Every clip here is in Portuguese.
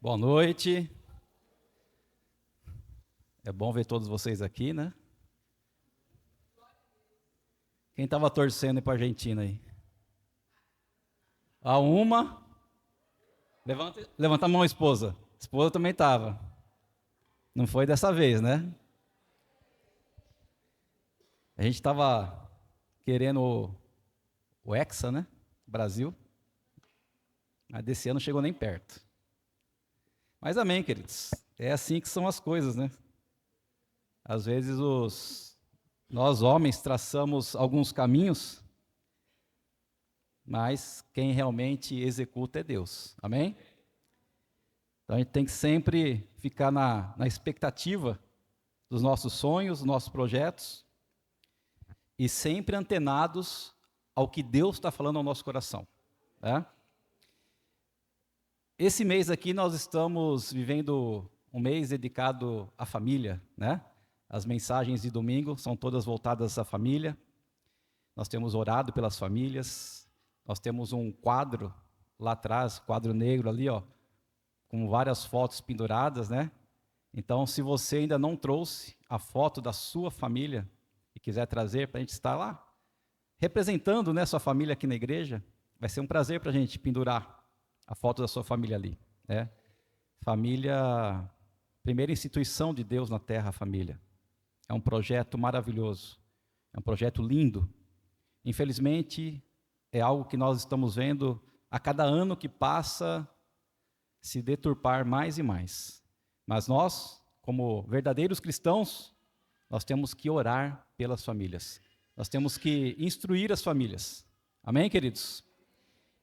Boa noite. É bom ver todos vocês aqui, né? Quem estava torcendo para a Argentina aí? A uma. Levanta a mão, esposa. Esposa também estava. Não foi dessa vez, né? A gente estava querendo o Hexa, né? Brasil. Mas desse ano não chegou nem perto. Mas amém, queridos. É assim que são as coisas, né? Às vezes nós homens traçamos alguns caminhos, mas quem realmente executa é Deus. Amém? Então a gente tem que sempre ficar na expectativa dos nossos sonhos, dos nossos projetos, e sempre antenados ao que Deus está falando ao nosso coração. Né? Esse mês aqui nós estamos vivendo um mês dedicado à família, né? As mensagens de domingo são todas voltadas à família. Nós temos orado pelas famílias. Nós temos um quadro lá atrás, quadro negro ali, ó, com várias fotos penduradas, né? Então, se você ainda não trouxe a foto da sua família e quiser trazer para a gente estar lá, representando, né, sua família aqui na igreja, vai ser um prazer para a gente pendurar a foto da sua família ali, né? Família, primeira instituição de Deus na terra, a família. É um projeto maravilhoso, é um projeto lindo. Infelizmente, é algo que nós estamos vendo a cada ano que passa se deturpar mais e mais. Mas nós, como verdadeiros cristãos, nós temos que orar pelas famílias. Nós temos que instruir as famílias. Amém, queridos?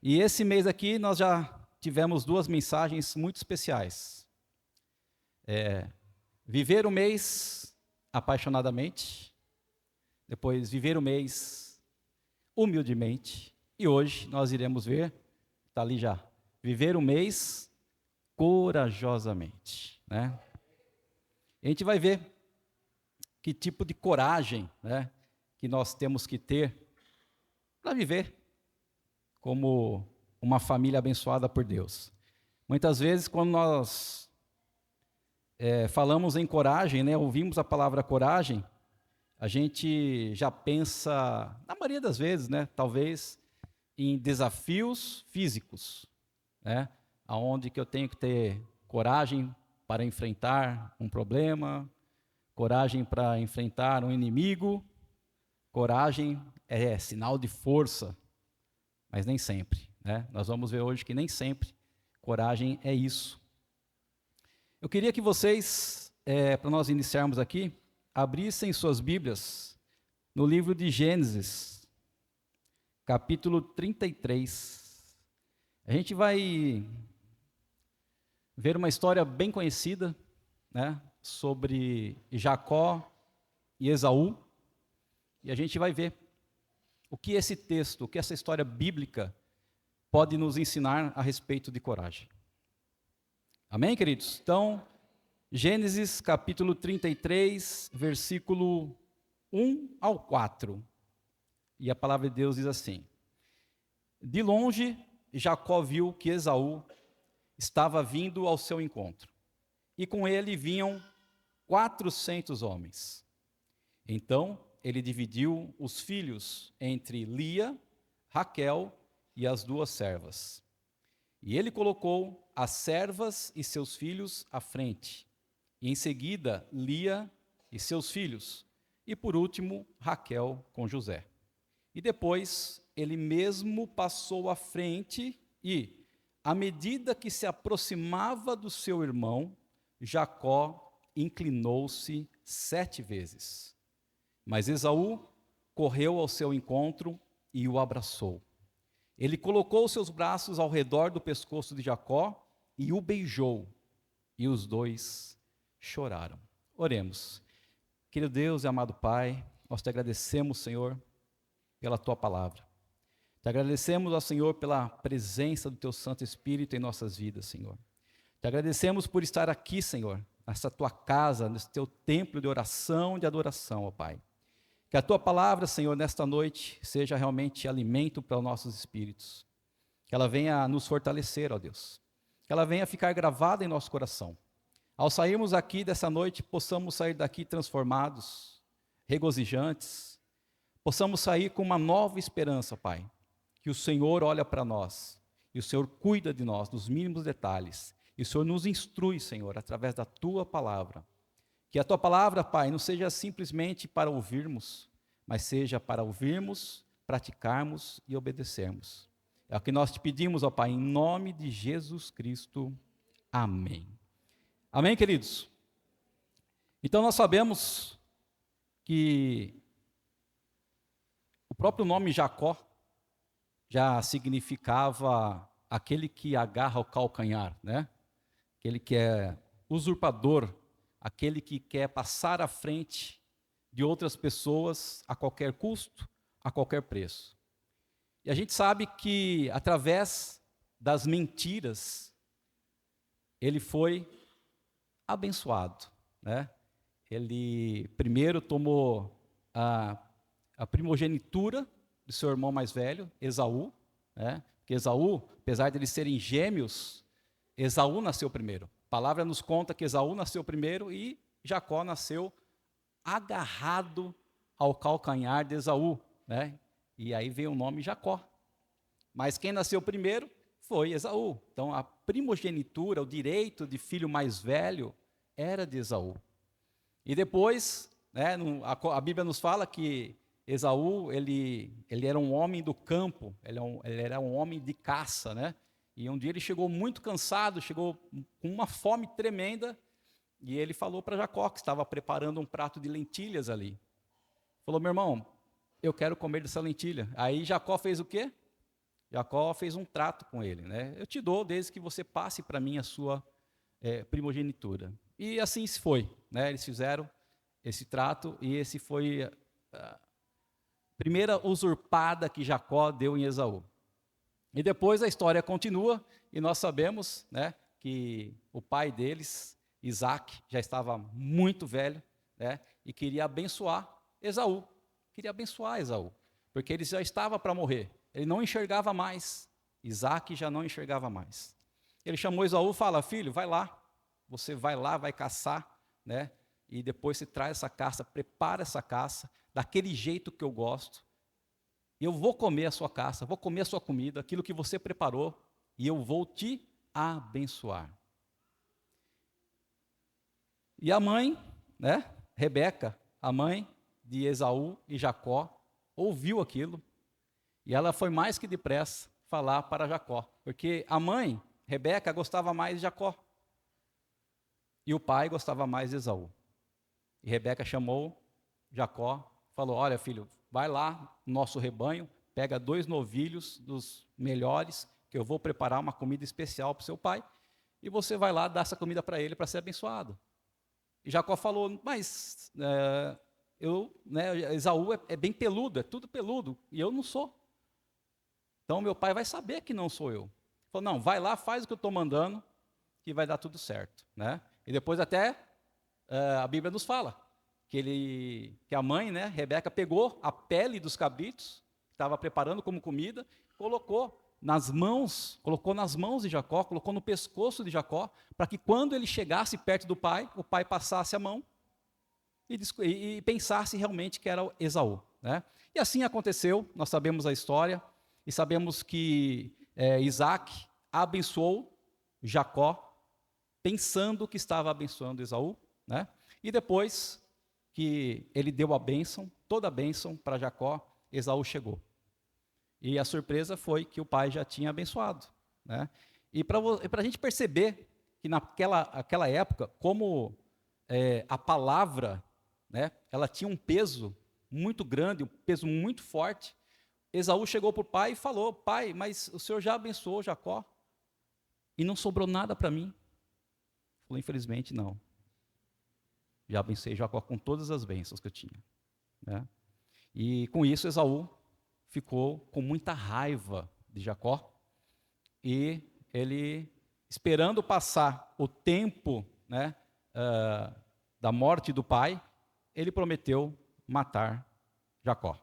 E esse mês aqui nós já tivemos duas mensagens muito especiais. Viver o mês apaixonadamente, depois viver o mês humildemente, e hoje nós iremos ver, está ali já, viver o mês corajosamente, né? A gente vai ver que tipo de coragem, né, que nós temos que ter para viver como uma família abençoada por Deus. Muitas vezes, quando nós falamos em coragem, né, ouvimos a palavra coragem, a gente já pensa, na maioria das vezes, né, talvez, em desafios físicos, né, aonde que eu tenho que ter coragem para enfrentar um problema, coragem para enfrentar um inimigo. Coragem é sinal de força, mas nem sempre, né? Nós vamos ver hoje que nem sempre coragem é isso. Eu queria que vocês, para nós iniciarmos aqui, abrissem suas Bíblias no livro de Gênesis, capítulo 33. A gente vai ver uma história bem conhecida, né, sobre Jacó e Esaú, e a gente vai ver o que esse texto, o que essa história bíblica pode nos ensinar a respeito de coragem. Amém, queridos? Então, Gênesis capítulo 33, versículo 1 ao 4. E a palavra de Deus diz assim: De longe, Jacó viu que Esaú estava vindo ao seu encontro, e com ele vinham 400 homens. Então, ele dividiu os filhos entre Lia, Raquel e as duas servas. E ele colocou as servas e seus filhos à frente, e em seguida Lia e seus filhos, e por último Raquel com José. E depois ele mesmo passou à frente e, à medida que se aproximava do seu irmão, Jacó inclinou-se 7 vezes. Mas Esaú correu ao seu encontro e o abraçou. Ele colocou seus braços ao redor do pescoço de Jacó e o beijou, e os dois choraram. Oremos. Querido Deus e amado Pai, nós te agradecemos, Senhor, pela tua palavra. Te agradecemos, ó Senhor, pela presença do teu Santo Espírito em nossas vidas, Senhor. Te agradecemos por estar aqui, Senhor, nessa tua casa, nesse teu templo de oração e de adoração, ó Pai. Que a tua palavra, Senhor, nesta noite, seja realmente alimento para os nossos espíritos. Que ela venha nos fortalecer, ó Deus. que ela venha ficar gravada em nosso coração. Ao sairmos aqui dessa noite, possamos sair daqui transformados, regozijantes, possamos sair com uma nova esperança, Pai, que o Senhor olha para nós, e o Senhor cuida de nós, dos mínimos detalhes, e o Senhor nos instrui, Senhor, através da Tua palavra. Que a Tua palavra, Pai, não seja simplesmente para ouvirmos, mas seja para ouvirmos, praticarmos e obedecermos. É o que nós te pedimos, ó Pai, em nome de Jesus Cristo. Amém. Amém, queridos? Então nós sabemos que o próprio nome Jacó já significava aquele que agarra o calcanhar, né? Aquele que é usurpador, aquele que quer passar à frente de outras pessoas a qualquer custo, a qualquer preço. E a gente sabe que através das mentiras ele foi abençoado, né? Ele primeiro tomou a primogenitura do seu irmão mais velho, Esaú, né? Porque Esaú, apesar de eles serem gêmeos, Esaú nasceu primeiro. A palavra nos conta que Esaú nasceu primeiro e Jacó nasceu agarrado ao calcanhar de Esaú, né? E aí veio o nome Jacó. Mas quem nasceu primeiro foi Esaú. Então a primogenitura, o direito de filho mais velho, era de Esaú. E depois, né, a Bíblia nos fala que Esaú, ele era um homem do campo, ele era um homem de caça, né? E um dia ele chegou muito cansado, chegou com uma fome tremenda, e ele falou para Jacó, que estava preparando um prato de lentilhas ali. Falou, meu irmão, eu quero comer dessa lentilha. Aí Jacó fez o quê? Jacó fez um trato com ele, né? Eu te dou desde que você passe para mim a sua primogenitura. E assim se foi, né? Eles fizeram esse trato e esse foi a primeira usurpada que Jacó deu em Esaú. E depois a história continua e nós sabemos, né, que o pai deles, Isaac, já estava muito velho, né, e queria abençoar Esaú. Queria abençoar Esaú, porque ele já estava para morrer. Ele não enxergava mais. Isaac já não enxergava mais. Ele chamou Esaú e fala, filho, vai lá. Você vai lá, vai caçar, né? E depois você traz essa caça, prepara essa caça, daquele jeito que eu gosto. E eu vou comer a sua caça, vou comer a sua comida, aquilo que você preparou, e eu vou te abençoar. E a mãe, né? Rebeca, a mãe de Esaú e Jacó, ouviu aquilo, e ela foi mais que depressa falar para Jacó, porque a mãe, Rebeca, gostava mais de Jacó, e o pai gostava mais de Esaú. E Rebeca chamou Jacó, falou, olha filho, vai lá no nosso rebanho, pega 2 novilhos dos melhores, que eu vou preparar uma comida especial para o seu pai, e você vai lá dar essa comida para ele para ser abençoado. E Jacó falou, mas Esaú é bem peludo, é tudo peludo, e eu não sou. Então meu pai vai saber que não sou eu. Ele falou, não, vai lá, faz o que eu estou mandando, que vai dar tudo certo, né? E depois até a Bíblia nos fala que a mãe, né, Rebeca, pegou a pele dos cabritos, que estava preparando como comida, colocou nas mãos de Jacó, colocou no pescoço de Jacó, para que quando ele chegasse perto do pai, o pai passasse a mão e pensasse realmente que era Esaú, né? E assim aconteceu, nós sabemos a história, e sabemos que Isaac abençoou Jacó, pensando que estava abençoando Esaú, né? E depois que ele deu a bênção, toda a bênção para Jacó, Esaú chegou. E a surpresa foi que o pai já tinha abençoado, né? E para a gente perceber que naquela época, como a palavra, né, ela tinha um peso muito grande, um peso muito forte, Esaú chegou para o pai e falou, pai, mas o senhor já abençoou Jacó e não sobrou nada para mim. Falou, infelizmente não. Já abençoei Jacó com todas as bênçãos que eu tinha, né? E com isso Esaú ficou com muita raiva de Jacó, e ele, esperando passar o tempo, né, da morte do pai, ele prometeu matar Jacó.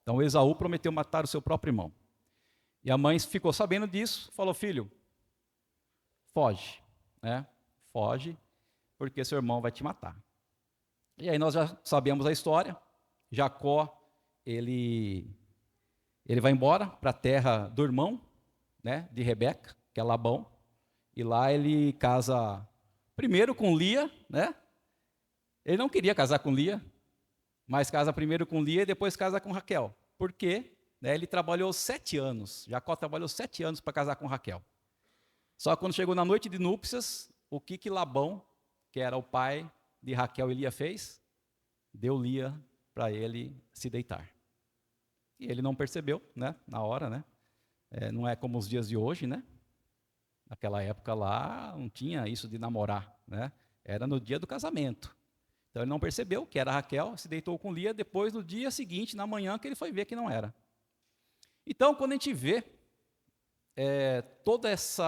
Então Esaú prometeu matar o seu próprio irmão. E a mãe ficou sabendo disso, falou, filho, foge, né? Foge, porque seu irmão vai te matar. E aí nós já sabemos a história. Jacó, ele vai embora para a terra do irmão, né, de Rebeca, que é Labão, e lá ele casa primeiro com Lia, né? Ele não queria casar com Lia, mas casa primeiro com Lia e depois casa com Raquel. Por quê? Né, ele trabalhou 7 anos, Jacó trabalhou 7 anos para casar com Raquel. Só que quando chegou na noite de núpcias, o que Labão, que era o pai de Raquel e Lia, fez? Deu Lia para ele se deitar. E ele não percebeu, né, na hora, né? Não é como os dias de hoje, né? Naquela época lá não tinha isso de namorar, né? Era no dia do casamento. Então ele não percebeu que era Raquel, se deitou com Lia, depois no dia seguinte, na manhã, que ele foi ver que não era. Então, quando a gente vê todas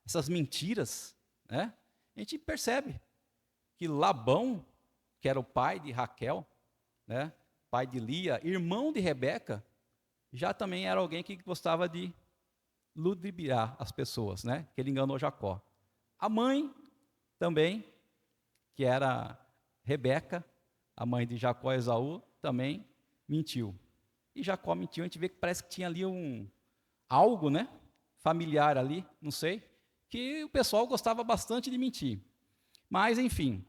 essas mentiras, né? A gente percebe que Labão, que era o pai de Raquel, né? Pai de Lia, irmão de Rebeca, já também era alguém que gostava de ludibriar as pessoas, né? Que ele enganou Jacó. A mãe também, que era Rebeca, a mãe de Jacó e Esaú, também mentiu. E Jacó mentiu, a gente vê que parece que tinha ali algo, né? Familiar ali, não sei, que o pessoal gostava bastante de mentir. Mas, enfim,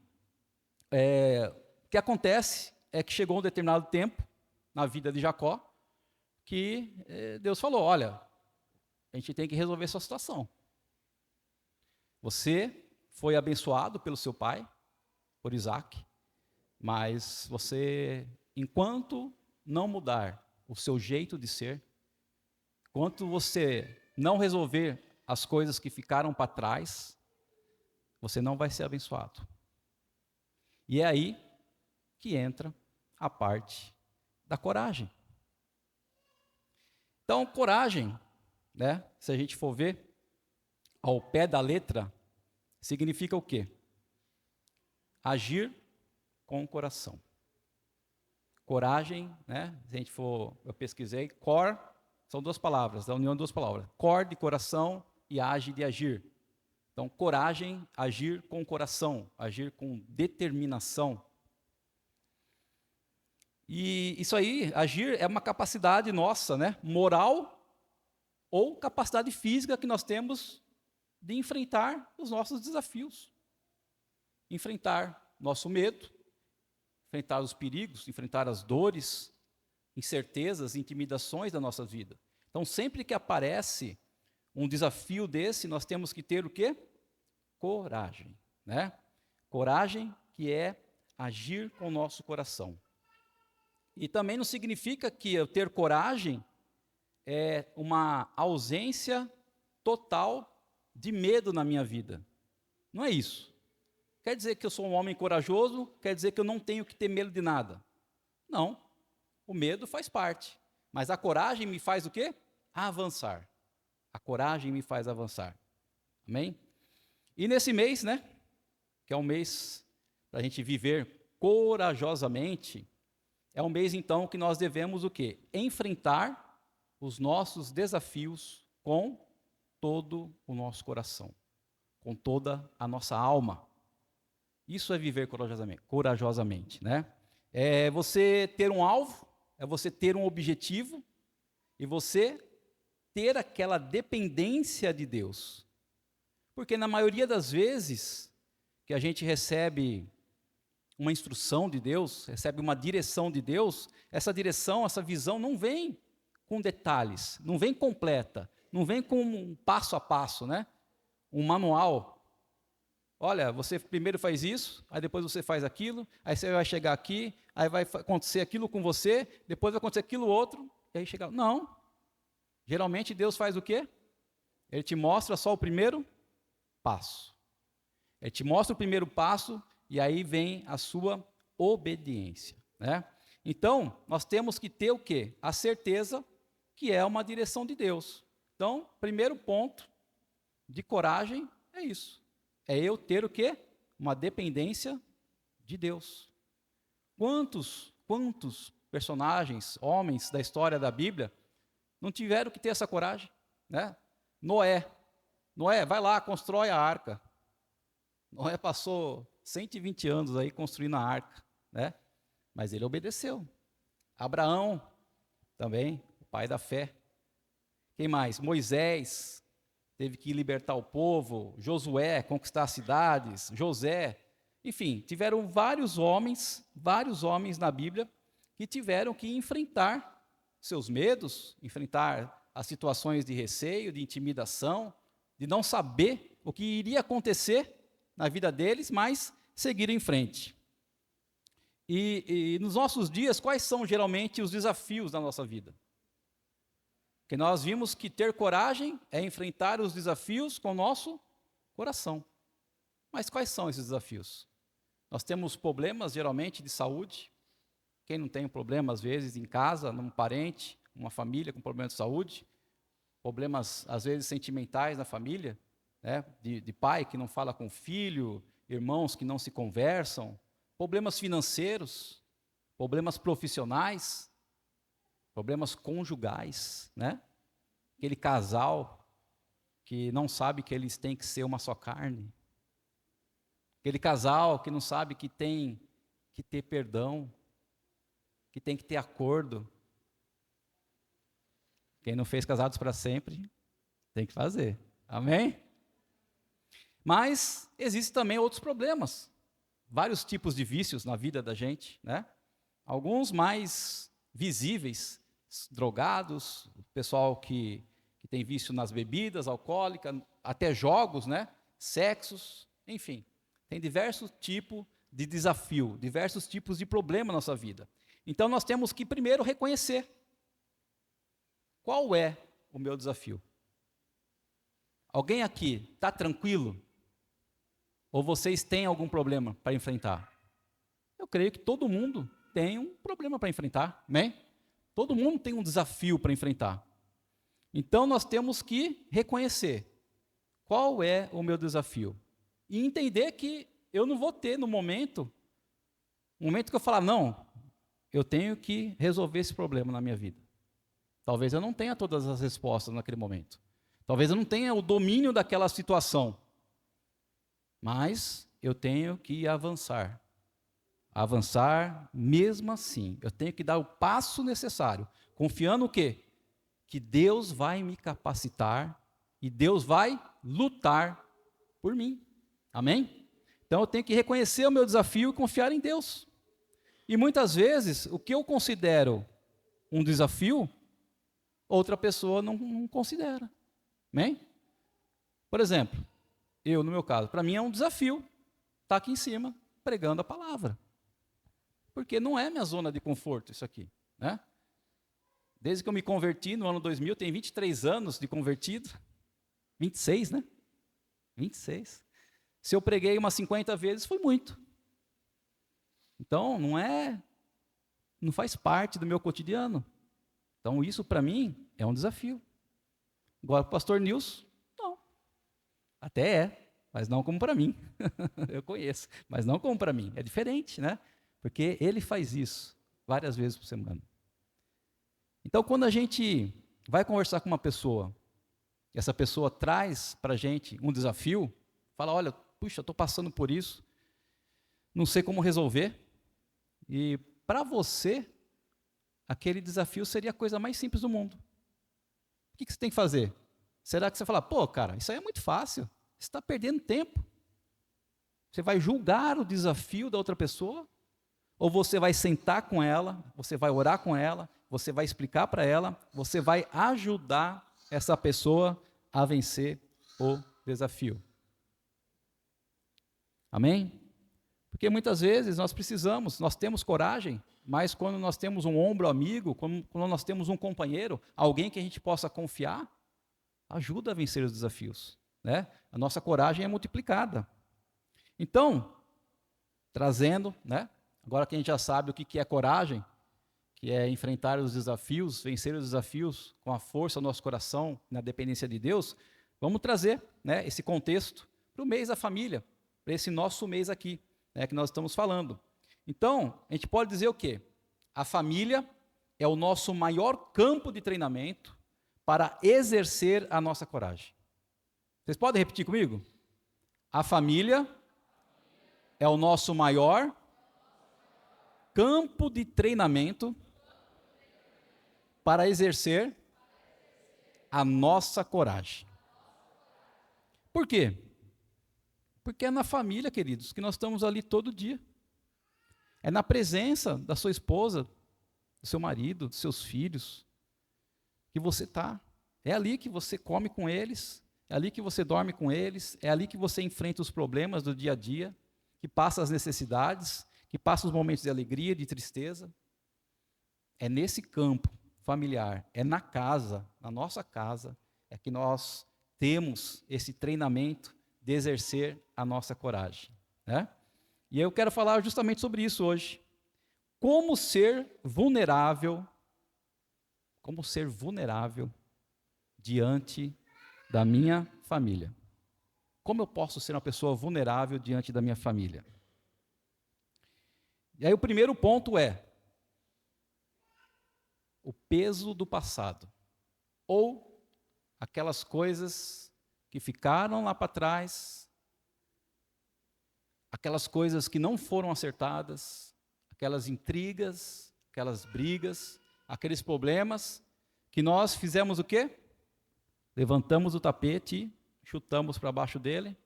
o que acontece é que chegou um determinado tempo na vida de Jacó que Deus falou, olha, a gente tem que resolver essa situação. Você foi abençoado pelo seu pai, por Isaac, mas você, enquanto não mudar o seu jeito de ser, enquanto você não resolver as coisas que ficaram para trás, você não vai ser abençoado. E é aí que entra a parte da coragem. Então, coragem, né, se a gente for ver, ao pé da letra, significa o quê? Agir com o coração. Coragem, né, se a gente for, eu pesquisei, cor, são 2 palavras, a união de 2 palavras. Cor de coração e age de agir. Então, coragem, agir com o coração, agir com determinação. E isso aí, agir, é uma capacidade nossa, né, moral ou capacidade física que nós temos de enfrentar os nossos desafios. Enfrentar nosso medo, enfrentar os perigos, enfrentar as dores, incertezas, intimidações da nossa vida. Então, sempre que aparece um desafio desse, nós temos que ter o quê? Coragem, né? Coragem, que é agir com o nosso coração. E também não significa que eu ter coragem é uma ausência total de medo na minha vida. Não é isso. Quer dizer que eu sou um homem corajoso, quer dizer que eu não tenho que ter medo de nada. Não. O medo faz parte. Mas a coragem me faz o quê? Avançar. A coragem me faz avançar. Amém? E nesse mês, né? Que é um mês para a gente viver corajosamente, é um mês, então, que nós devemos o quê? Enfrentar os nossos desafios com todo o nosso coração, com toda a nossa alma. Isso é viver corajosamente, né? É você ter um alvo, é você ter um objetivo e você ter aquela dependência de Deus. Porque na maioria das vezes que a gente recebe uma instrução de Deus, recebe uma direção de Deus, essa direção, essa visão não vem com detalhes, não vem completa, não vem com um passo a passo, né? Um manual. Olha, você primeiro faz isso, aí depois você faz aquilo, aí você vai chegar aqui, aí vai acontecer aquilo com você, depois vai acontecer aquilo outro, e aí chega... Não. Geralmente Deus faz o quê? Ele te mostra só o primeiro passo. Ele te mostra o primeiro passo e aí vem a sua obediência, né? Então, nós temos que ter o quê? A certeza que é uma direção de Deus. Então, primeiro ponto de coragem é isso. É eu ter o quê? Uma dependência de Deus. Quantos personagens, homens da história da Bíblia, não tiveram que ter essa coragem, né? Noé, Noé, vai lá, constrói a arca. Noé passou 120 anos aí construindo a arca, né? Mas ele obedeceu. Abraão, também, o pai da fé. Quem mais? Moisés, teve que libertar o povo. Josué, conquistar as cidades. José, enfim, tiveram vários homens na Bíblia que tiveram que enfrentar seus medos, enfrentar as situações de receio, de intimidação, de não saber o que iria acontecer na vida deles, mas seguiram em frente. E nos nossos dias, quais são geralmente os desafios da nossa vida? Porque nós vimos que ter coragem é enfrentar os desafios com o nosso coração. Mas quais são esses desafios? Nós temos problemas, geralmente, de saúde. Quem não tem um problema, às vezes, em casa, num parente, uma família com problema de saúde. Problemas, às vezes, sentimentais na família, né? De pai que não fala com o filho, irmãos que não se conversam. Problemas financeiros, problemas profissionais, problemas conjugais, né? Aquele casal que não sabe que eles têm que ser uma só carne. Aquele casal que não sabe que tem que ter perdão, que tem que ter acordo. Quem não fez Casados para Sempre, tem que fazer. Amém? Mas existem também outros problemas. Vários tipos de vícios na vida da gente, né? Alguns mais visíveis, drogados, o pessoal que tem vício nas bebidas alcoólicas, até jogos, né? Sexos, enfim. Tem diversos tipos de desafio, diversos tipos de problema na nossa vida. Então nós temos que primeiro reconhecer qual é o meu desafio. Alguém aqui está tranquilo? Ou vocês têm algum problema para enfrentar? Eu creio que todo mundo tem um problema para enfrentar, amém? Todo mundo tem um desafio para enfrentar. Então nós temos que reconhecer qual é o meu desafio. E entender que eu não vou ter no momento que eu falar, não, eu tenho que resolver esse problema na minha vida. Talvez eu não tenha todas as respostas naquele momento. Talvez eu não tenha o domínio daquela situação. Mas eu tenho que avançar. Avançar mesmo assim. Eu tenho que dar o passo necessário. Confiando o quê? Que Deus vai me capacitar e Deus vai lutar por mim. Amém? Então eu tenho que reconhecer o meu desafio e confiar em Deus. E muitas vezes, o que eu considero um desafio, outra pessoa não considera. Amém? Por exemplo, eu, no meu caso, para mim é um desafio estar aqui em cima pregando a palavra. Porque não é minha zona de conforto isso aqui, né? Desde que eu me converti no ano 2000, tem 23 anos de convertido. 26, né? 26. Se eu preguei umas 50 vezes, foi muito. Então, não faz parte do meu cotidiano. Então, isso para mim é um desafio. Agora, o pastor Nilson, não. Até é, mas não como para mim. Eu conheço, mas não como para mim. É diferente, né? Porque ele faz isso várias vezes por semana. Então, quando a gente vai conversar com uma pessoa, e essa pessoa traz para a gente um desafio, fala, olha, puxa, eu estou passando por isso, não sei como resolver, e para você, aquele desafio seria a coisa mais simples do mundo. O que você tem que fazer? Será que você fala, pô, cara, isso aí é muito fácil, você está perdendo tempo. Você vai julgar o desafio da outra pessoa, ou você vai sentar com ela, você vai orar com ela, você vai explicar para ela, você vai ajudar essa pessoa a vencer o desafio. Amém? Porque muitas vezes nós temos coragem, mas quando nós temos um ombro amigo, quando nós temos um companheiro, alguém que a gente possa confiar, ajuda a vencer os desafios, né? A nossa coragem é multiplicada. Então, trazendo, né? Agora que a gente já sabe o que é coragem, que é enfrentar os desafios, vencer os desafios com a força do nosso coração, na dependência de Deus, vamos trazer, né, esse contexto para o mês da família, para esse nosso mês aqui, né, que nós estamos falando. Então, a gente pode dizer o quê? A família é o nosso maior campo de treinamento para exercer a nossa coragem. Vocês podem repetir comigo? A família é o nosso maior campo de treinamento para exercer a nossa coragem. Por quê? Porque é na família, queridos, que nós estamos ali todo dia. É na presença da sua esposa, do seu marido, dos seus filhos, que você está. É ali que você come com eles, é ali que você dorme com eles, é ali que você enfrenta os problemas do dia a dia, que passa as necessidades, que passa os momentos de alegria, de tristeza. É nesse campo familiar, é na casa, na nossa casa, é que nós temos esse treinamento de exercer a nossa coragem, né? E eu quero falar justamente sobre isso hoje. Como ser vulnerável diante da minha família. Como eu posso ser uma pessoa vulnerável diante da minha família? E aí o primeiro ponto é o peso do passado, ou aquelas coisas que ficaram lá para trás, aquelas coisas que não foram acertadas, aquelas intrigas, aquelas brigas, aqueles problemas, que nós fizemos o quê? Levantamos o tapete, chutamos para baixo dele,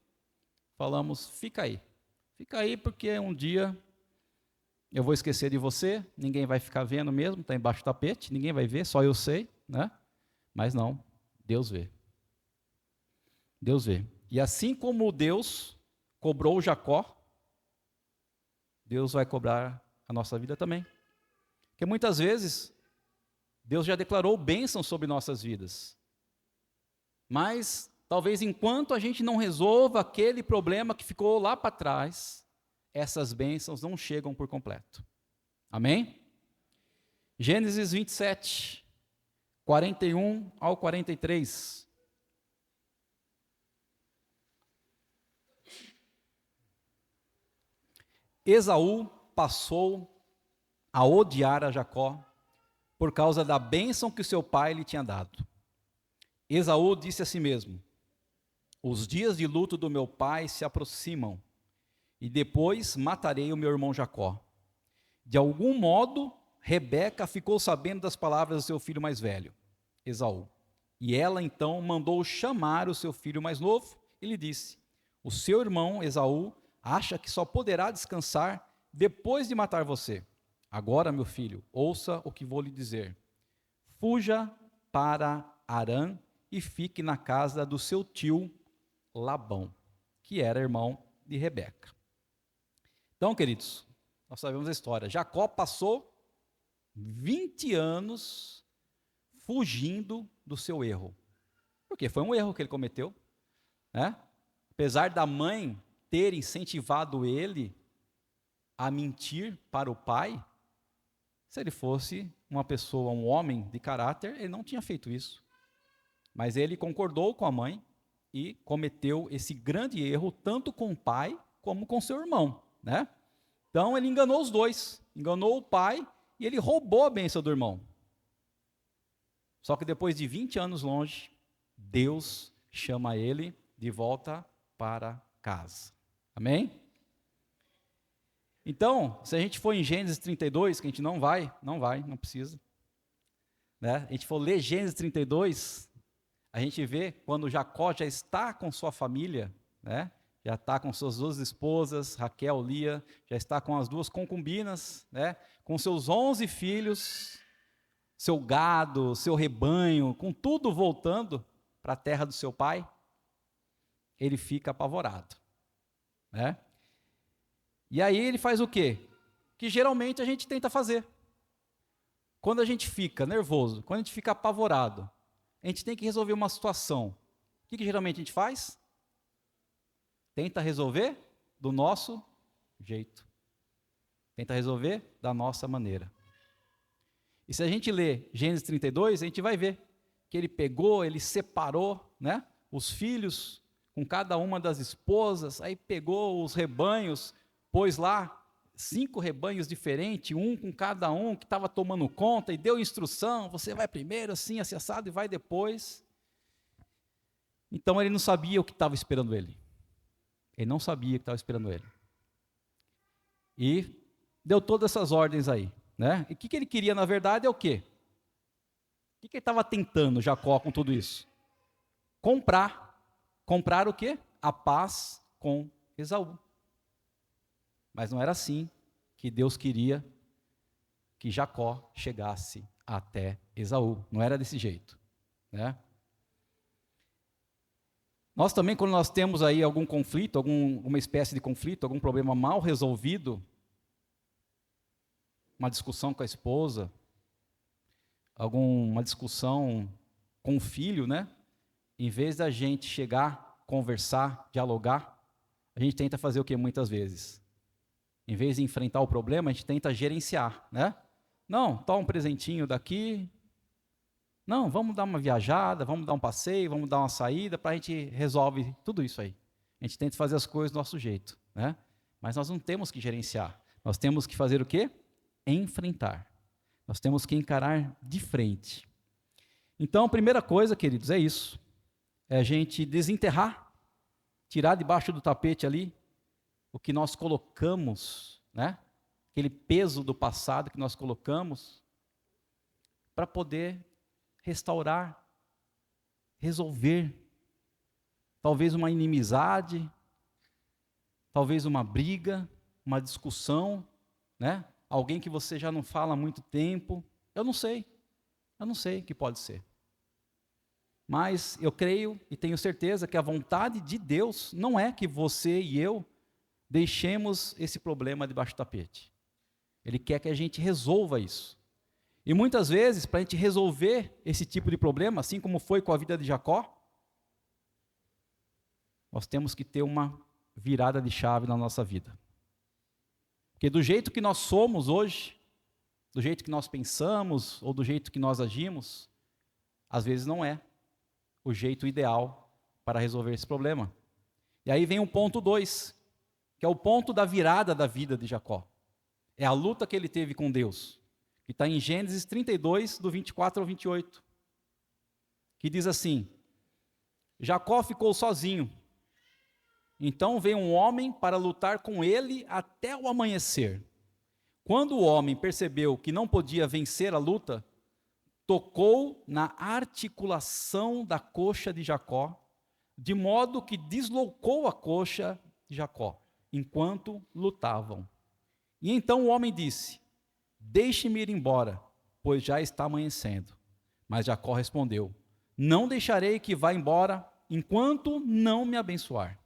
falamos, fica aí porque um dia eu vou esquecer de você, ninguém vai ficar vendo mesmo, está embaixo do tapete, ninguém vai ver, só eu sei, né? Mas não, Deus vê. Deus vê. E assim como Deus cobrou Jacó, Deus vai cobrar a nossa vida também. Porque muitas vezes, Deus já declarou bênção sobre nossas vidas. Mas, talvez enquanto a gente não resolva aquele problema que ficou lá para trás, essas bênçãos não chegam por completo. Amém? Gênesis 27, 41 ao 43. Esaú passou a odiar a Jacó por causa da bênção que seu pai lhe tinha dado. Esaú disse a si mesmo: os dias de luto do meu pai se aproximam, e depois matarei o meu irmão Jacó. De algum modo, Rebeca ficou sabendo das palavras do seu filho mais velho, Esaú. E ela então mandou chamar o seu filho mais novo e lhe disse: o seu irmão Esaú acha que só poderá descansar depois de matar você. Agora, meu filho, ouça o que vou lhe dizer. Fuja para Harã e fique na casa do seu tio Labão, que era irmão de Rebeca. Então, queridos, nós sabemos a história. Jacó passou 20 anos fugindo do seu erro. Porque foi um erro que ele cometeu, né? Apesar da mãe ter incentivado ele a mentir para o pai, se ele fosse uma pessoa, um homem de caráter, ele não tinha feito isso. Mas ele concordou com a mãe e cometeu esse grande erro, tanto com o pai como com seu irmão, né? Então ele enganou os dois, enganou o pai e ele roubou a bênção do irmão. Só que depois de 20 anos longe, Deus chama ele de volta para casa. Amém? Então, se a gente for em Gênesis 32, que a gente não precisa, né? A gente for ler Gênesis 32, a gente vê quando Jacó já está com sua família, né? Já está com suas duas esposas, Raquel, Lia, já está com as duas concubinas, né? Com seus 11 filhos, seu gado, seu rebanho, com tudo voltando para a terra do seu pai, ele fica apavorado, né? E aí ele faz o quê? Que geralmente a gente tenta fazer. Quando a gente fica nervoso, quando a gente fica apavorado, a gente tem que resolver uma situação. O que geralmente a gente faz? Tenta resolver do nosso jeito. Tenta resolver da nossa maneira. E se a gente ler Gênesis 32, a gente vai ver que ele pegou, ele separou, né, os filhos com cada uma das esposas, aí pegou os rebanhos, pôs lá 5 rebanhos diferentes, um com cada um, que estava tomando conta, e deu instrução, você vai primeiro, assim, assim, assado, e vai depois. Então ele não sabia o que estava esperando ele. Ele não sabia o que estava esperando ele. E deu todas essas ordens aí, né? E o que ele queria, na verdade, é o quê? O que ele estava tentando, Jacó, com tudo isso? Comprar. Comprar o quê? A paz com Esaú. Mas não era assim que Deus queria que Jacó chegasse até Esaú. Não era desse jeito, né? Nós também, quando nós temos aí algum conflito, alguma espécie de conflito, algum problema mal resolvido, uma discussão com a esposa, alguma discussão com o filho, né? Em vez da gente chegar, conversar, dialogar, a gente tenta fazer o que muitas vezes? Em vez de enfrentar o problema, a gente tenta gerenciar, né? Não, toma um presentinho daqui. Não, vamos dar uma viajada, vamos dar um passeio, vamos dar uma saída, para a gente resolve tudo isso aí. A gente tenta fazer as coisas do nosso jeito, né? Mas nós não temos que gerenciar. Nós temos que fazer o quê? Enfrentar. Nós temos que encarar de frente. Então, a primeira coisa, queridos, é isso. É a gente desenterrar, tirar debaixo do tapete ali o que nós colocamos, né? Aquele peso do passado que nós colocamos, para poder restaurar, resolver, talvez uma inimizade, talvez uma briga, uma discussão, né? Alguém que você já não fala há muito tempo, eu não sei o que pode ser. Mas eu creio e tenho certeza que a vontade de Deus não é que você e eu deixemos esse problema debaixo do tapete. Ele quer que a gente resolva isso. E muitas vezes, para a gente resolver esse tipo de problema, assim como foi com a vida de Jacó, nós temos que ter uma virada de chave na nossa vida. Porque do jeito que nós somos hoje, do jeito que nós pensamos, ou do jeito que nós agimos, às vezes não é o jeito ideal para resolver esse problema. E aí vem o ponto 2, que é o ponto da virada da vida de Jacó. É a luta que ele teve com Deus, que está em Gênesis 32, do 24 ao 28, que diz assim: Jacó ficou sozinho. Então veio um homem para lutar com ele até o amanhecer. Quando o homem percebeu que não podia vencer a luta, tocou na articulação da coxa de Jacó, de modo que deslocou a coxa de Jacó, enquanto lutavam. E então o homem disse: deixe-me ir embora, pois já está amanhecendo. Mas Jacó respondeu: não deixarei que vá embora, enquanto não me abençoar.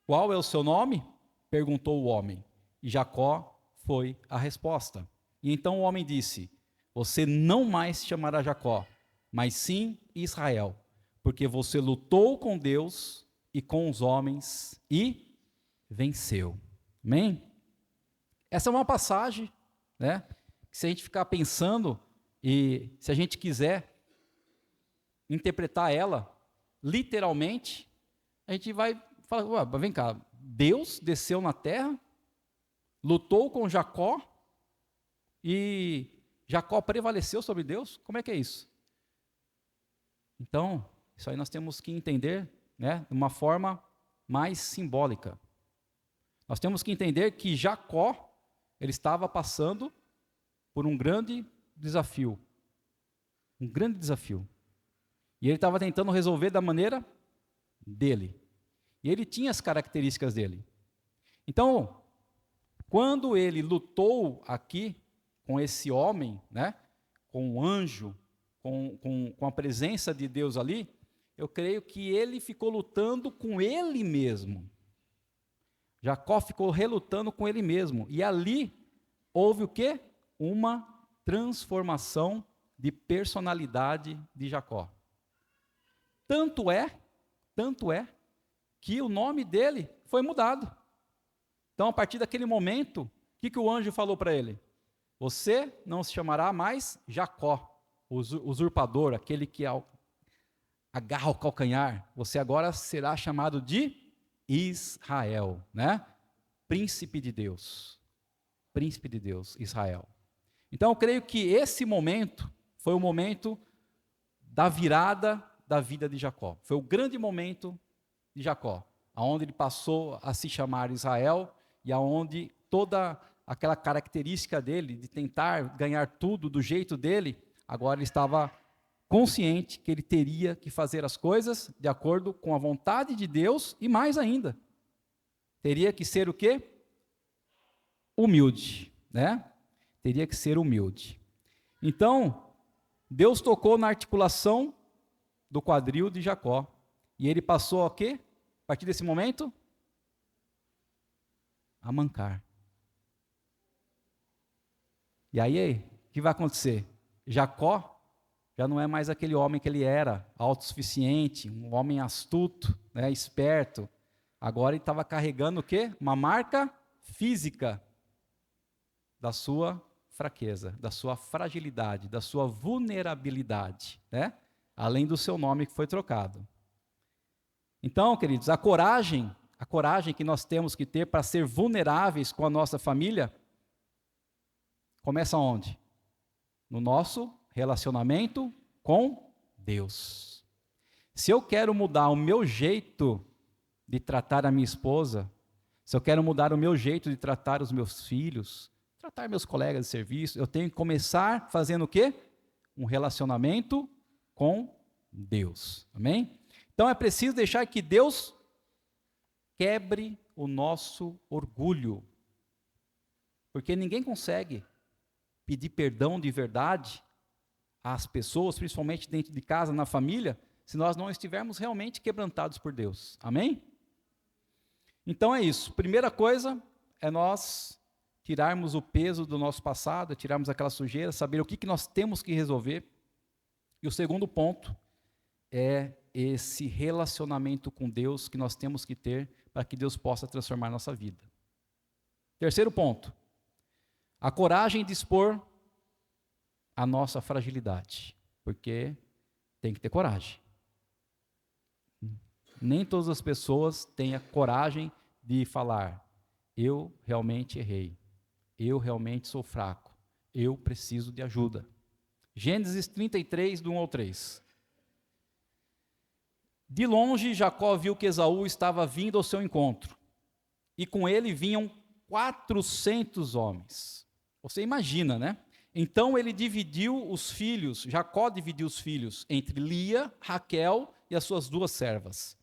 Qual é o seu nome? Perguntou o homem. E Jacó foi a resposta. E então o homem disse: você não mais se chamará Jacó, mas sim Israel, porque você lutou com Deus e com os homens e venceu. Amém? Essa é uma passagem, né? Que se a gente ficar pensando e se a gente quiser interpretar ela literalmente, a gente vai falar: vem cá, Deus desceu na terra, lutou com Jacó e Jacó prevaleceu sobre Deus? Como é que é isso? Então, isso aí nós temos que entender, né, de uma forma mais simbólica. Nós temos que entender que Jacó, ele estava passando por um grande desafio. Um grande desafio. E ele estava tentando resolver da maneira dele. E ele tinha as características dele. Então, quando ele lutou aqui com esse homem, né, com o anjo, com a presença de Deus ali, eu creio que ele ficou lutando com ele mesmo. Jacó ficou relutando com ele mesmo. E ali houve o quê? Uma transformação de personalidade de Jacó. Tanto é que o nome dele foi mudado. Então, a partir daquele momento, o que o anjo falou para ele? Você não se chamará mais Jacó, o usurpador, aquele que agarra o calcanhar. Você agora será chamado de Israel, né? Príncipe de Deus. Príncipe de Deus, Israel. Então, eu creio que esse momento foi o momento da virada da vida de Jacó. Foi o grande momento de Jacó, aonde ele passou a se chamar Israel e aonde toda aquela característica dele de tentar ganhar tudo do jeito dele, agora ele estava consciente que ele teria que fazer as coisas de acordo com a vontade de Deus e mais ainda, teria que ser o quê? Humilde, né? Teria que ser humilde. Então, Deus tocou na articulação do quadril de Jacó. E ele passou a quê? A partir desse momento? A mancar. E aí, o que vai acontecer? Jacó já não é mais aquele homem que ele era, autossuficiente, um homem astuto, né, esperto. Agora ele estava carregando o quê? Uma marca física da sua fraqueza, da sua fragilidade, da sua vulnerabilidade, né? Além do seu nome que foi trocado. Então, queridos, a coragem que nós temos que ter para ser vulneráveis com a nossa família, começa onde? No nosso relacionamento com Deus. Se eu quero mudar o meu jeito de tratar a minha esposa, se eu quero mudar o meu jeito de tratar os meus filhos, tratar meus colegas de serviço, eu tenho que começar fazendo o quê? Um relacionamento com Deus. Amém? Então é preciso deixar que Deus quebre o nosso orgulho. Porque ninguém consegue pedir perdão de verdade às pessoas, principalmente dentro de casa, na família, se nós não estivermos realmente quebrantados por Deus. Amém? Então é isso. Primeira coisa é nós tirarmos o peso do nosso passado, tirarmos aquela sujeira, saber o que nós temos que resolver. E o segundo ponto é esse relacionamento com Deus que nós temos que ter para que Deus possa transformar nossa vida. Terceiro ponto, a coragem de expor a nossa fragilidade, porque tem que ter coragem. Nem todas as pessoas têm a coragem de falar, eu realmente errei, eu realmente sou fraco, eu preciso de ajuda. Gênesis 33, do 1 ao 3. De longe, Jacó viu que Esaú estava vindo ao seu encontro, e com ele vinham 400 homens. Você imagina, né? Então ele dividiu os filhos, Jacó dividiu os filhos entre Lia, Raquel e as suas duas servas.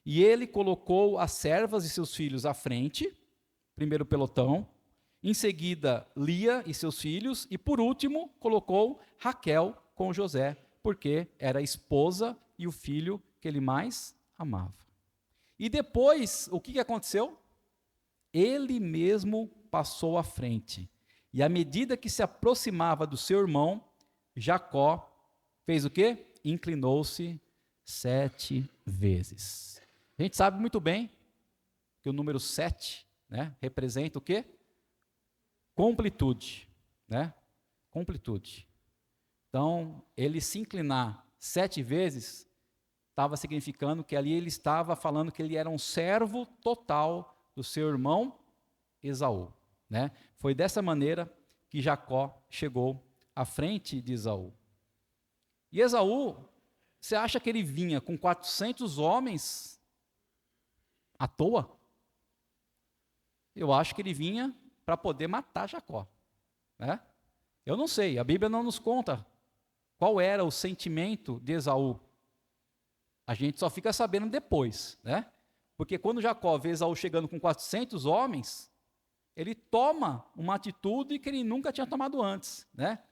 E ele colocou as servas e seus filhos à frente, primeiro pelotão, em seguida Lia e seus filhos, e por último colocou Raquel com José, porque era a esposa e o filho que ele mais amava. E depois, o que aconteceu? Ele mesmo passou à frente. E à medida que se aproximava do seu irmão, Jacó fez o quê? Inclinou-se 7 vezes. A gente sabe muito bem que o número 7, né, representa o quê? Completude, né? Completude. Então, ele se inclinar 7 vezes, estava significando que ali ele estava falando que ele era um servo total do seu irmão Esaú, né? Foi dessa maneira que Jacó chegou à frente de Esaú. E Esaú, você acha que ele vinha com 400 homens à toa? Eu acho que ele vinha para poder matar Jacó, né? Eu não sei, a Bíblia não nos conta qual era o sentimento de Esaú. A gente só fica sabendo depois, né? Porque quando Jacó vê Esaú chegando com 400 homens, ele toma uma atitude que ele nunca tinha tomado antes, né?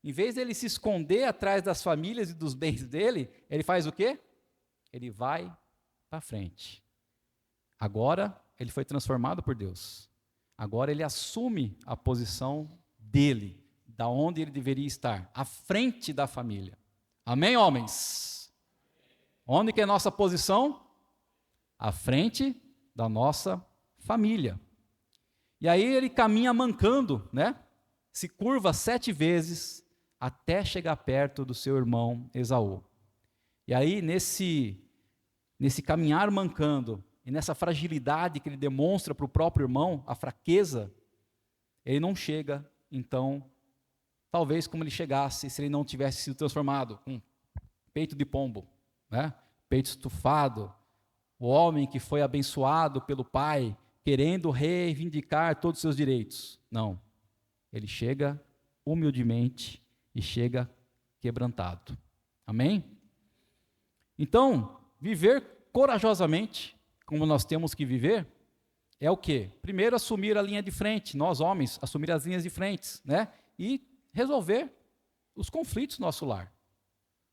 Em vez dele se esconder atrás das famílias e dos bens dele, ele faz o quê? Ele vai para frente. Agora, ele foi transformado por Deus. Agora ele assume a posição dele, da onde ele deveria estar, à frente da família. Amém, homens? Onde que é a nossa posição? À frente da nossa família. E aí ele caminha mancando, né? Se curva 7 vezes até chegar perto do seu irmão Esaú. E aí nesse caminhar mancando e nessa fragilidade que ele demonstra para o próprio irmão, a fraqueza, ele não chega, então, talvez como ele chegasse se ele não tivesse sido transformado com peito de pombo, né? Peito estufado, o homem que foi abençoado pelo pai, querendo reivindicar todos os seus direitos. Não, ele chega humildemente e chega quebrantado. Amém? Então, viver corajosamente, como nós temos que viver, é o quê? Primeiro, assumir a linha de frente, nós homens, assumir as linhas de frente, né? E resolver os conflitos do nosso lar.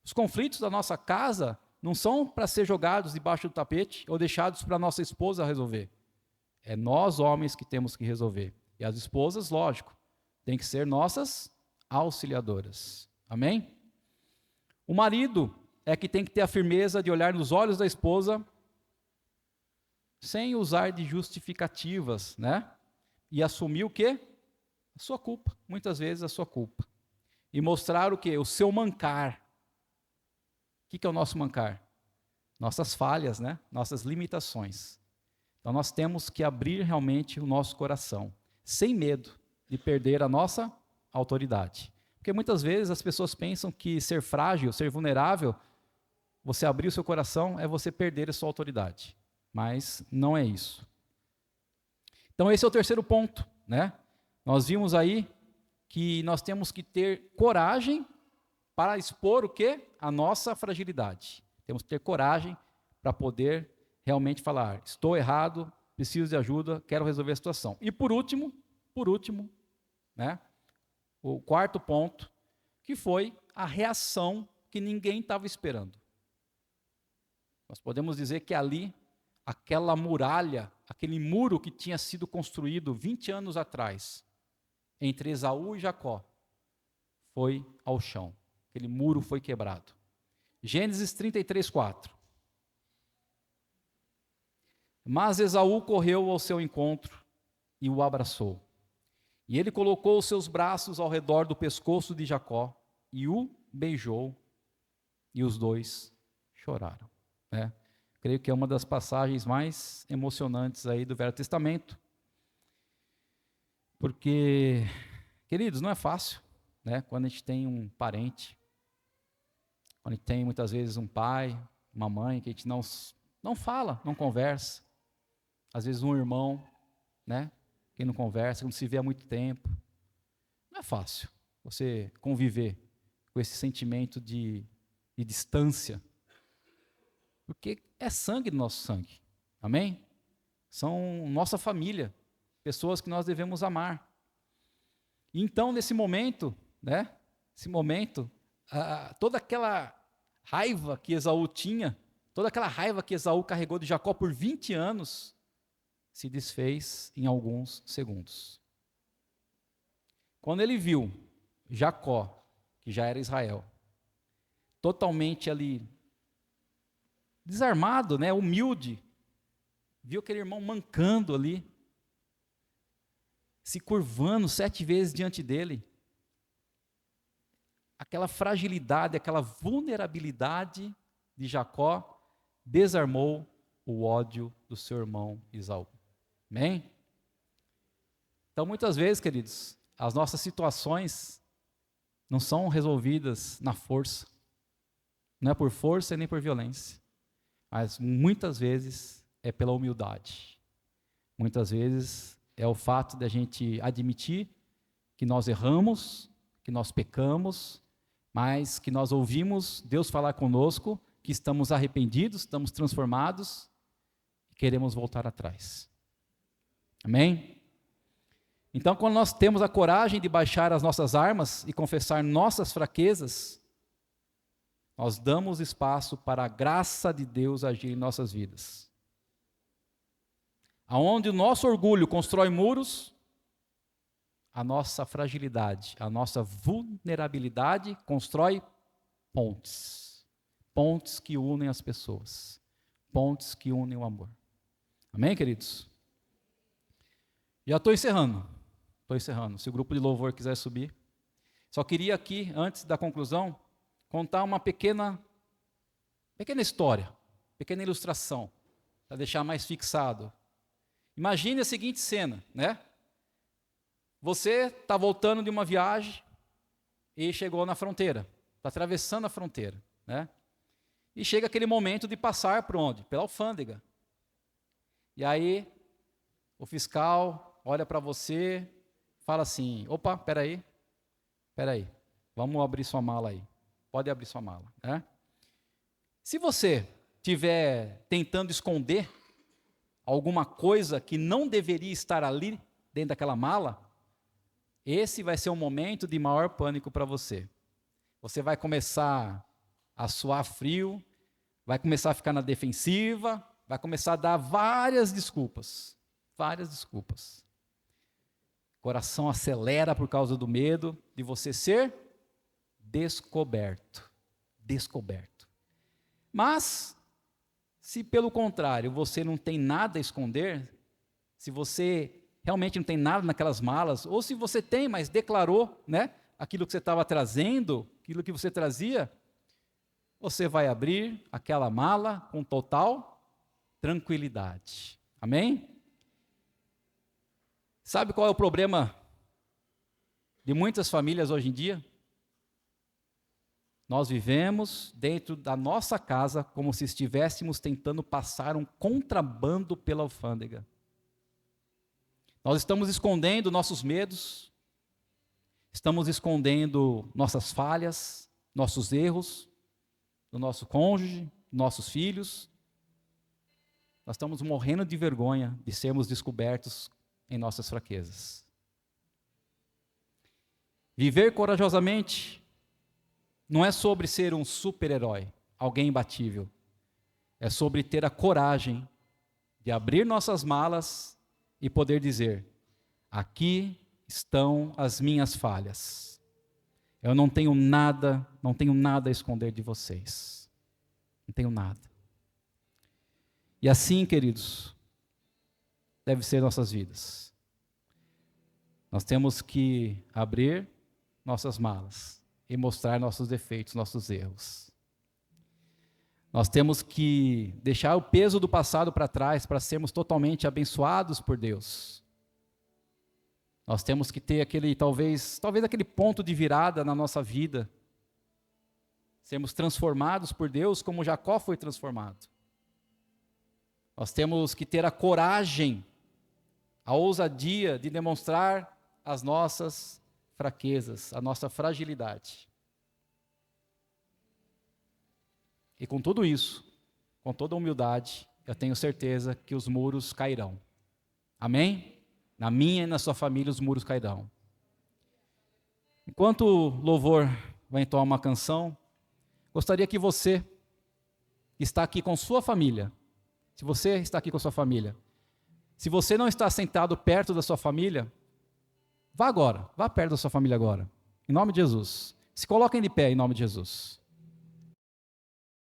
Os conflitos da nossa casa não são para ser jogados debaixo do tapete ou deixados para a nossa esposa resolver. É nós, homens, que temos que resolver. E as esposas, lógico, têm que ser nossas auxiliadoras. Amém? O marido é que tem que ter a firmeza de olhar nos olhos da esposa sem usar de justificativas, né? E assumir o quê? A sua culpa, muitas vezes a sua culpa. E mostrar o quê? O seu mancar. O que é o nosso mancar? Nossas falhas, né? Nossas limitações. Então nós temos que abrir realmente o nosso coração, sem medo de perder a nossa autoridade. Porque muitas vezes as pessoas pensam que ser frágil, ser vulnerável, você abrir o seu coração é você perder a sua autoridade. Mas não é isso. Então esse é o terceiro ponto, né? Nós vimos aí que nós temos que ter coragem para expor o quê? A nossa fragilidade. Temos que ter coragem para poder realmente falar, estou errado, preciso de ajuda, quero resolver a situação. E por último, né? O quarto ponto, que foi a reação que ninguém estava esperando. Nós podemos dizer que ali, aquela muralha, aquele muro que tinha sido construído 20 anos atrás, entre Esaú e Jacó, foi ao chão. Aquele muro foi quebrado. Gênesis 33, 4. Mas Esaú correu ao seu encontro e o abraçou. E ele colocou os seus braços ao redor do pescoço de Jacó e o beijou, e os dois choraram. Né? Creio que é uma das passagens mais emocionantes aí do Velho Testamento. Porque, queridos, não é fácil, né? Quando a gente tem um parente, quando a gente tem muitas vezes um pai, uma mãe, que a gente não fala, não conversa. Às vezes um irmão, né? Que não conversa, que não se vê há muito tempo. Não é fácil você conviver com esse sentimento de distância. Porque é sangue do nosso sangue. Amém? São nossa família, pessoas que nós devemos amar. E então, nesse momento, né? Esse momento, toda aquela raiva que Esaú tinha, toda aquela raiva que Esaú carregou de Jacó por 20 anos, se desfez em alguns segundos. Quando ele viu Jacó, que já era Israel, totalmente ali desarmado, né, humilde, viu aquele irmão mancando ali, se curvando 7 vezes diante dele, aquela fragilidade, aquela vulnerabilidade de Jacó desarmou o ódio do seu irmão Esaú. Amém? Então, muitas vezes, queridos, as nossas situações não são resolvidas na força. Não é por força e nem por violência. Mas muitas vezes é pela humildade. Muitas vezes é o fato de a gente admitir que nós erramos, que nós pecamos, mas que nós ouvimos Deus falar conosco, que estamos arrependidos, estamos transformados e queremos voltar atrás. Amém? Então, quando nós temos a coragem de baixar as nossas armas e confessar nossas fraquezas, nós damos espaço para a graça de Deus agir em nossas vidas. Aonde o nosso orgulho constrói muros, a nossa fragilidade, a nossa vulnerabilidade constrói pontes. Pontes que unem as pessoas. Pontes que unem o amor. Amém, queridos? Já estou encerrando. Se o grupo de louvor quiser subir. Só queria aqui, antes da conclusão, contar uma pequena história, pequena ilustração, para deixar mais fixado. Imagine a seguinte cena, né? Você está voltando de uma viagem e chegou na fronteira, está atravessando a fronteira, né? E chega aquele momento de passar por onde? Pela alfândega. E aí, o fiscal olha para você, fala assim, opa, peraí, vamos abrir sua mala aí. Pode abrir sua mala. Né? Se você estiver tentando esconder alguma coisa que não deveria estar ali, dentro daquela mala, esse vai ser um momento de maior pânico para você. Você vai começar a suar frio, vai começar a ficar na defensiva, vai começar a dar várias desculpas. O coração acelera por causa do medo de você ser descoberto. Mas, se pelo contrário você não tem nada a esconder, se você realmente não tem nada naquelas malas, ou se você tem, mas declarou, né, aquilo que você estava trazendo, aquilo que você trazia, você vai abrir aquela mala com total tranquilidade. Amém? Sabe qual é o problema de muitas famílias hoje em dia? Nós vivemos dentro da nossa casa como se estivéssemos tentando passar um contrabando pela alfândega. Nós estamos escondendo nossos medos, estamos escondendo nossas falhas, nossos erros, do nosso cônjuge, nossos filhos. Nós estamos morrendo de vergonha de sermos descobertos em nossas fraquezas. Viver corajosamente não é sobre ser um super-herói, alguém imbatível. É sobre ter a coragem de abrir nossas malas e poder dizer: aqui estão as minhas falhas. Eu não tenho nada a esconder de vocês. Não tenho nada. E assim, queridos, deve ser nossas vidas. Nós temos que abrir nossas malas e mostrar nossos defeitos, nossos erros. Nós temos que deixar o peso do passado para trás para sermos totalmente abençoados por Deus. Nós temos que ter aquele, talvez aquele ponto de virada na nossa vida. Sermos transformados por Deus como Jacó foi transformado. Nós temos que ter a coragem, a ousadia de demonstrar as nossas fraquezas, a nossa fragilidade. E com tudo isso, com toda a humildade, eu tenho certeza que os muros cairão. Amém? Na minha e na sua família os muros cairão. Enquanto o louvor vai entoar uma canção, gostaria que você, que está aqui com sua família, se você está aqui com sua família, se você não está sentado perto da sua família, vá agora, vá perto da sua família agora, em nome de Jesus. Se coloquem de pé em nome de Jesus.